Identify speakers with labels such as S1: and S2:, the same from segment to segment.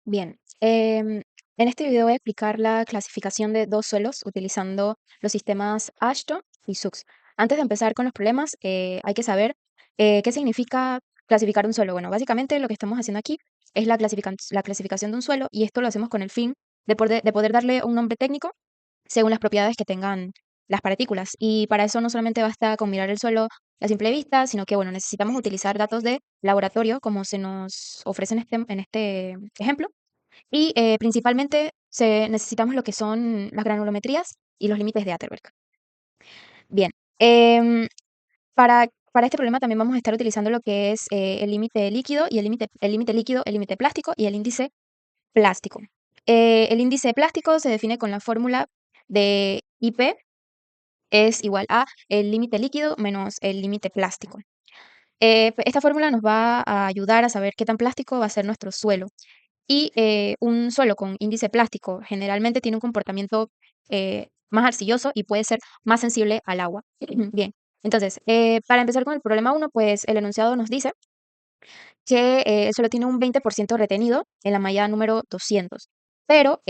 S1: Bien, en este video voy a explicar la clasificación de dos suelos utilizando los sistemas AASHTO y SUCS. Antes de empezar con los problemas, hay que saber qué significa clasificar un suelo. Bueno, básicamente lo que estamos haciendo aquí es la clasificación de un suelo y esto lo hacemos con el fin de poder darle un nombre técnico según las propiedades que tengan las partículas. Y para eso no solamente basta con mirar el suelo a simple vista, sino que, bueno, necesitamos utilizar datos de laboratorio como se nos ofrece en este ejemplo y principalmente necesitamos lo que son las granulometrías y los límites de Atterberg. Bien, em, para este problema también vamos a estar utilizando lo que es el límite líquido y el límite líquido, el límite plástico y el índice plástico. El índice plástico se define con la fórmula de IP es igual a el límite líquido menos el límite plástico. Esta fórmula nos va a ayudar a saber qué tan plástico va a ser nuestro suelo. Y un suelo con índice plástico generalmente tiene un comportamiento más arcilloso y puede ser más sensible al agua. Bien, entonces, para empezar con el problema uno, pues el enunciado nos dice que el suelo tiene un 20% retenido en la malla número 200. Pero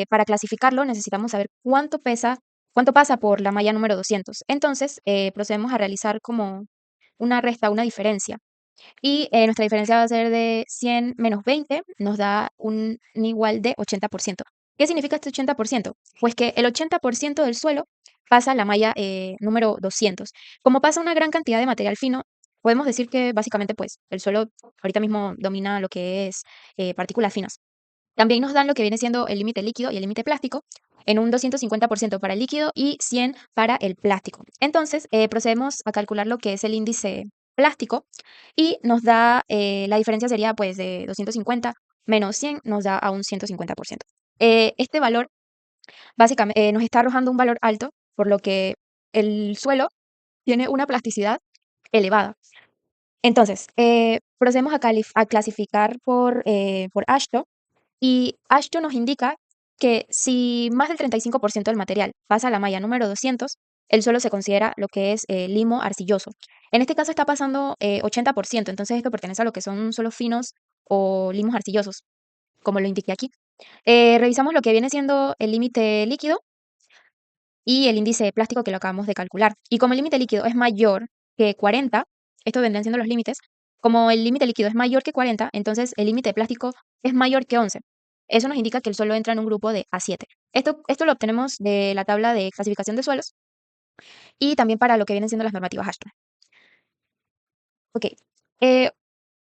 S1: para clasificarlo necesitamos saber cuánto pasa por la malla número 200. Entonces, procedemos a realizar como una resta, una diferencia. Y nuestra diferencia va a ser de 100 menos 20, nos da un igual de 80%. ¿Qué significa este 80%? Pues que el 80% del suelo pasa a la malla número 200. Como pasa una gran cantidad de material fino, podemos decir que básicamente pues el suelo ahorita mismo domina lo que es partículas finas. También nos dan lo que viene siendo el límite líquido y el límite plástico en un 250% para el líquido y 100 para el plástico. Entonces, procedemos a calcular lo que es el índice plástico y nos da, la diferencia sería pues de 250 menos 100 nos da a un 150%. Este valor básicamente nos está arrojando un valor alto, por lo que el suelo tiene una plasticidad elevada. Entonces, procedemos a clasificar por AASHTO y AASHTO nos indica que si más del 35% del material pasa a la malla número 200, el suelo se considera lo que es limo arcilloso. En este caso está pasando 80%, entonces esto pertenece a lo que son suelos finos o limos arcillosos, como lo indiqué aquí. Revisamos lo que viene siendo el límite líquido y el índice de plástico que lo acabamos de calcular. Y como el límite líquido es mayor que 40, estos vendrían siendo los límites, como el límite líquido es mayor que 40, entonces el límite de plástico es mayor que 11. Eso nos indica que el suelo entra en un grupo de A7. Esto lo obtenemos de la tabla de clasificación de suelos y también para lo que vienen siendo las normativas AASHTO. Ok. eh,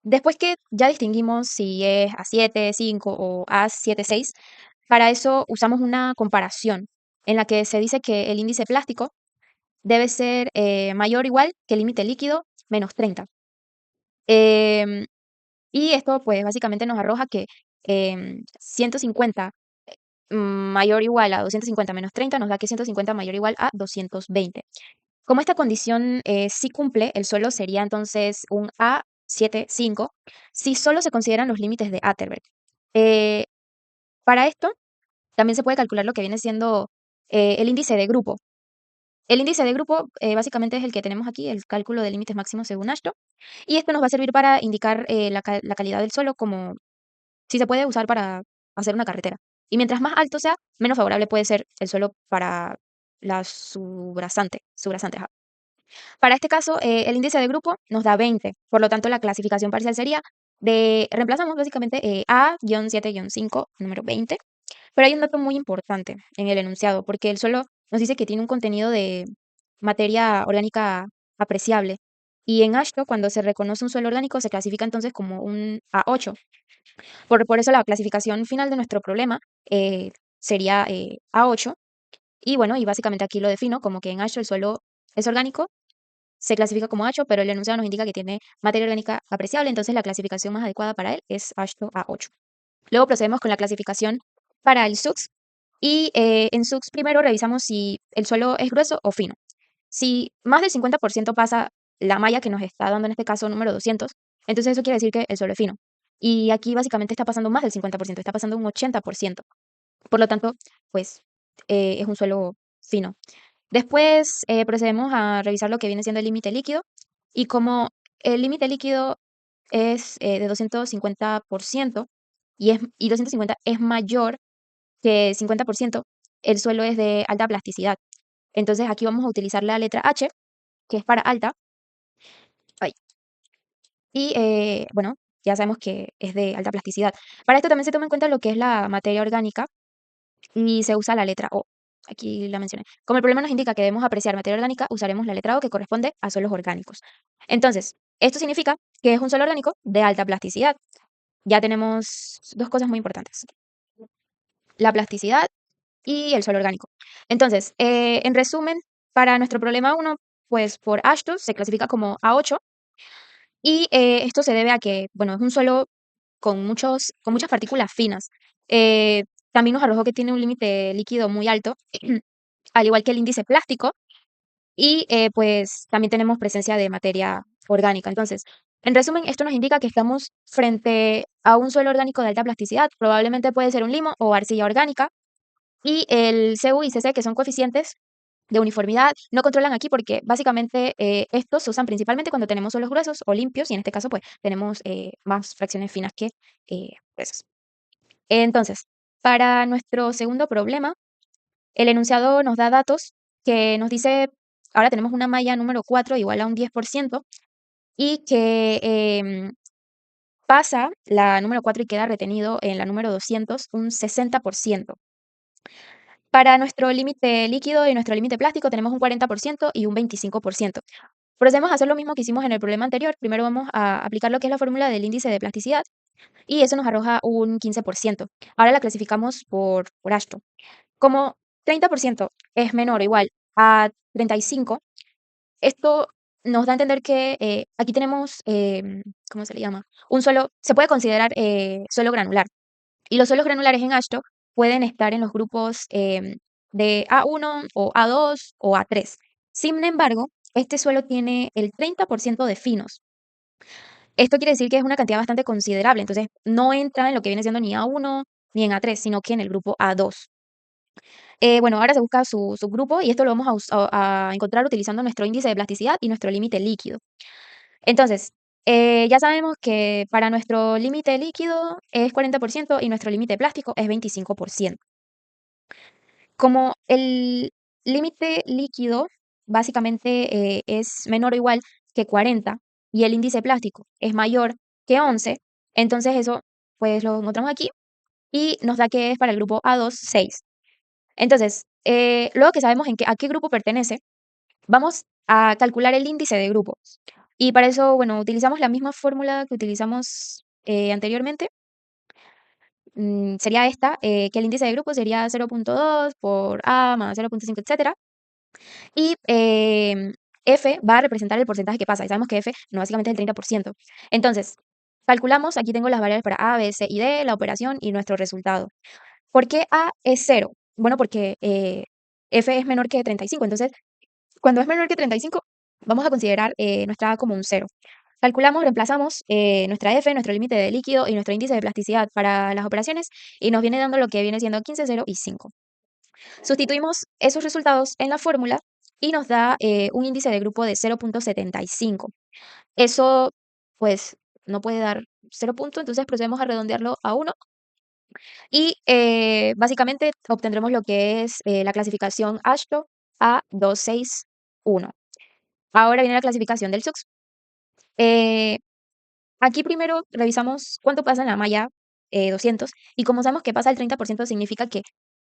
S1: Después que ya distinguimos si es A7, 5 o A7, 6, para eso usamos una comparación en la que se dice que el índice plástico debe ser mayor o igual que el límite líquido menos 30. Em, y esto pues básicamente nos arroja que 150 mayor o igual a 250 menos 30 nos da que 150 mayor o igual a 220. Como esta condición sí cumple, el suelo sería entonces un A75 si solo se consideran los límites de Atterberg. Eh, para esto también se puede calcular lo que viene siendo el índice de grupo. El índice de grupo básicamente es el que tenemos aquí, el cálculo de límites máximos según AASHTO, y esto nos va a servir para indicar la calidad del suelo como si se puede usar para hacer una carretera. Y mientras más alto sea, menos favorable puede ser el suelo para la subrasante. Ajá. Para este caso, el índice de grupo nos da 20, por lo tanto la clasificación parcial sería reemplazamos básicamente A-7-5, número 20, pero hay un dato muy importante en el enunciado, porque el suelo nos dice que tiene un contenido de materia orgánica apreciable. Y en AASHTO, cuando se reconoce un suelo orgánico, se clasifica entonces como un A8. Por eso la clasificación final de nuestro problema sería A8. Y bueno, y básicamente aquí lo defino como que en AASHTO el suelo es orgánico, se clasifica como AASHTO, pero el enunciado nos indica que tiene materia orgánica apreciable, entonces la clasificación más adecuada para él es AASHTO A8. Luego procedemos con la clasificación para el SUCS y en SUCS primero revisamos si el suelo es grueso o fino. Si más del 50% pasa la malla que nos está dando en este caso número 200, entonces eso quiere decir que el suelo es fino. Y aquí básicamente está pasando más del 50%, está pasando un 80%. Por lo tanto, pues es un suelo fino. Después procedemos a revisar lo que viene siendo el límite líquido y como el límite líquido es de 250%, y 250 es mayor que 50%, el suelo es de alta plasticidad. Entonces aquí vamos a utilizar la letra H, que es para alta. Ay, y bueno, ya sabemos que es de alta plasticidad. Para esto también se toma en cuenta lo que es la materia orgánica y se usa la letra O. Aquí la mencioné. Como el problema nos indica que debemos apreciar materia orgánica, usaremos la letra O que corresponde a suelos orgánicos. Entonces, esto significa que es un suelo orgánico de alta plasticidad. Ya tenemos dos cosas muy importantes, la plasticidad y el suelo orgánico. Entonces, en resumen, para nuestro problema uno, pues por ASHTO se clasifica como A8 y esto se debe a que, bueno, es un suelo con muchas partículas finas. Eh, También nos arrojó que tiene un límite líquido muy alto, al igual que el índice plástico, y pues también tenemos presencia de materia orgánica. Entonces, en resumen, esto nos indica que estamos frente a un suelo orgánico de alta plasticidad, probablemente puede ser un limo o arcilla orgánica, y el CU y CC, que son coeficientes de uniformidad, no controlan aquí porque básicamente estos se usan principalmente cuando tenemos suelos gruesos o limpios, y en este caso pues tenemos más fracciones finas que gruesas. Entonces, para nuestro segundo problema, el enunciado nos da datos que nos dice, ahora tenemos una malla número 4 igual a un 10% y que pasa la número 4 y queda retenido en la número 200 un 60%. Para nuestro límite líquido y nuestro límite plástico tenemos un 40% y un 25%. Procedemos a hacer lo mismo que hicimos en el problema anterior. Primero vamos a aplicar lo que es la fórmula del índice de plasticidad y eso nos arroja un 15%. Ahora la clasificamos por ASHTO. Como 30% es menor o igual a 35, esto nos da a entender que aquí tenemos, ¿cómo se le llama? Un suelo, se puede considerar suelo granular. Y los suelos granulares en ASHTO pueden estar en los grupos de A1 o A2 o A3. Sin embargo, este suelo tiene el 30% de finos. Esto quiere decir que es una cantidad bastante considerable, entonces no entra en lo que viene siendo ni A1 ni en A3, sino que en el grupo A2. Bueno, ahora se busca su grupo y esto lo vamos a encontrar utilizando nuestro índice de plasticidad y nuestro límite líquido. Entonces, ya sabemos que para nuestro límite líquido es 40% y nuestro límite plástico es 25%. Como el límite líquido básicamente es menor o igual que 40 y el índice plástico es mayor que 11, entonces eso pues lo encontramos aquí y nos da que es para el grupo A2, 6. Entonces, luego que sabemos a qué grupo pertenece, vamos a calcular el índice de grupo. Y para eso, bueno, utilizamos la misma fórmula que utilizamos anteriormente. Sería esta, que el índice de grupo sería 0.2 por A más 0.5, etcétera. Y F va a representar el porcentaje que pasa. Y sabemos que F no básicamente es el 30%. Entonces, calculamos, aquí tengo las variables para A, B, C y D, la operación y nuestro resultado. ¿Por qué A es 0? Bueno, porque F es menor que 35. Entonces, cuando es menor que 35, vamos a considerar nuestra A como un 0. Calculamos, reemplazamos nuestra F, nuestro límite de líquido y nuestro índice de plasticidad para las operaciones y nos viene dando lo que viene siendo 15, 0 y 5. Sustituimos esos resultados en la fórmula y nos da un índice de grupo de 0.75. Eso, pues, no puede dar 0 punto, entonces procedemos a redondearlo a 1 y básicamente obtendremos lo que es la clasificación ASHTO A261. Ahora viene la clasificación del SUX. Eh, Aquí primero revisamos cuánto pasa en la malla 200 y como sabemos que pasa el 30% significa que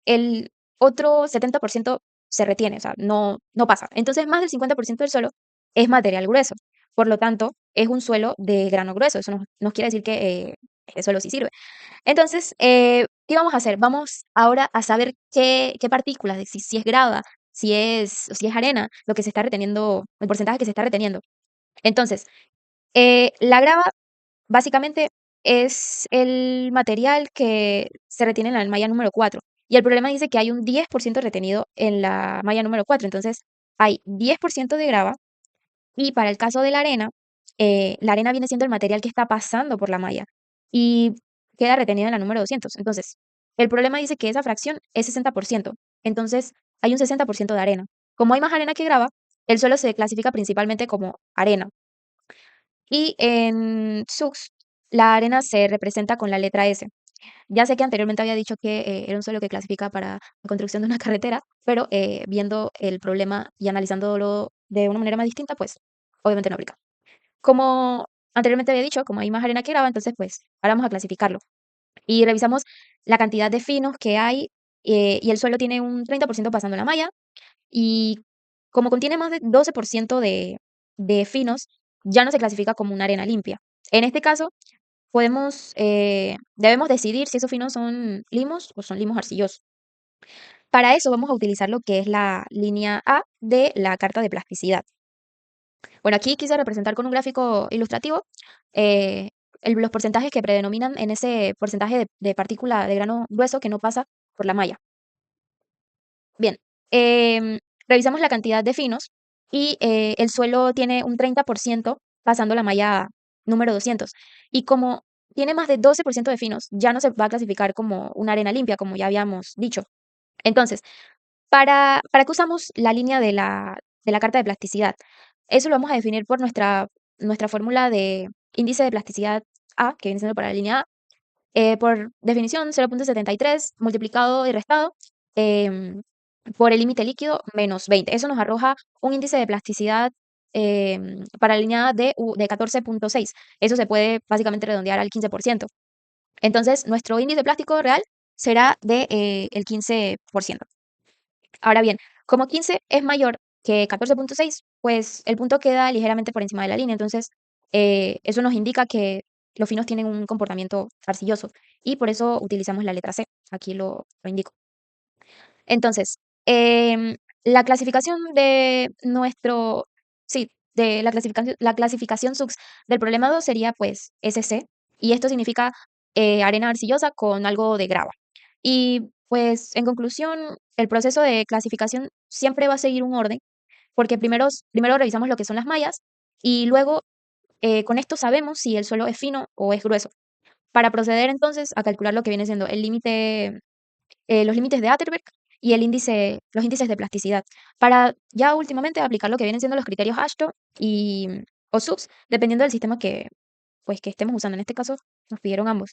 S1: el otro 70% se retiene, o sea, no pasa. Entonces más del 50% del suelo es material grueso. Por lo tanto, es un suelo de grano grueso. Eso nos quiere decir que este suelo sí sirve. Entonces, ¿qué vamos a hacer? Vamos ahora a saber qué partículas, si es grava, si es arena, lo que se está reteniendo, el porcentaje que se está reteniendo. Entonces, la grava básicamente es el material que se retiene en la malla número 4. Y el problema dice que hay un 10% retenido en la malla número 4. Entonces, hay 10% de grava y para el caso de la arena viene siendo el material que está pasando por la malla y queda retenida en la número 200. Entonces, el problema dice que esa fracción es 60%. Entonces, hay un 60% de arena. Como hay más arena que grava, el suelo se clasifica principalmente como arena. Y en SUX, la arena se representa con la letra S. Ya sé que anteriormente había dicho que era un suelo que clasifica para la construcción de una carretera, pero viendo el problema y analizándolo de una manera más distinta, pues obviamente no aplica. Como anteriormente había dicho, como hay más arena que grava, entonces pues ahora vamos a clasificarlo. Y revisamos la cantidad de finos que hay y el suelo tiene un 30% pasando la malla y como contiene más de 12% de finos, ya no se clasifica como una arena limpia. En este caso, debemos decidir si esos finos son limos o son limos arcillosos. Para eso vamos a utilizar lo que es la línea A de la carta de plasticidad. Bueno, aquí quise representar con un gráfico ilustrativo eh, los porcentajes que predominan en ese porcentaje de partícula de grano grueso que no pasa por la malla. Bien, em, revisamos la cantidad de finos y el suelo tiene un 30% pasando la malla número 200. Y como tiene más de 12% de finos, ya no se va a clasificar como una arena limpia, como ya habíamos dicho. Entonces, ¿para qué usamos la línea de la carta de plasticidad? Eso lo vamos a definir por nuestra fórmula de índice de plasticidad A, que viene siendo para la línea A, por definición 0,73 multiplicado y restado por el límite líquido menos 20. Eso nos arroja un índice de plasticidad para la línea A de 14,6. Eso se puede básicamente redondear al 15%. Entonces, nuestro índice plástico real será de el 15%. Ahora bien, como 15 es mayor que 14,6, pues el punto queda ligeramente por encima de la línea. Entonces, eso nos indica que los finos tienen un comportamiento arcilloso y por eso utilizamos la letra C. Aquí lo indico. Entonces, la clasificación de nuestro, sí, de la clasificación SUX del problema 2 sería pues SC, y esto significa arena arcillosa con algo de grava. Y pues en conclusión, el proceso de clasificación siempre va a seguir un orden, porque primero revisamos lo que son las mallas y luego con esto sabemos si el suelo es fino o es grueso. Para proceder entonces a calcular lo que viene siendo el límite los límites de Atterberg y los índices de plasticidad, para ya últimamente aplicar lo que vienen siendo los criterios AASHTO o SUBS, dependiendo del sistema que estemos usando. En este caso, nos pidieron ambos.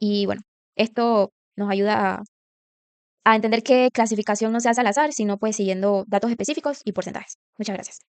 S1: Y bueno, esto nos ayuda a entender que clasificación no se hace al azar, sino pues siguiendo datos específicos y porcentajes. Muchas gracias.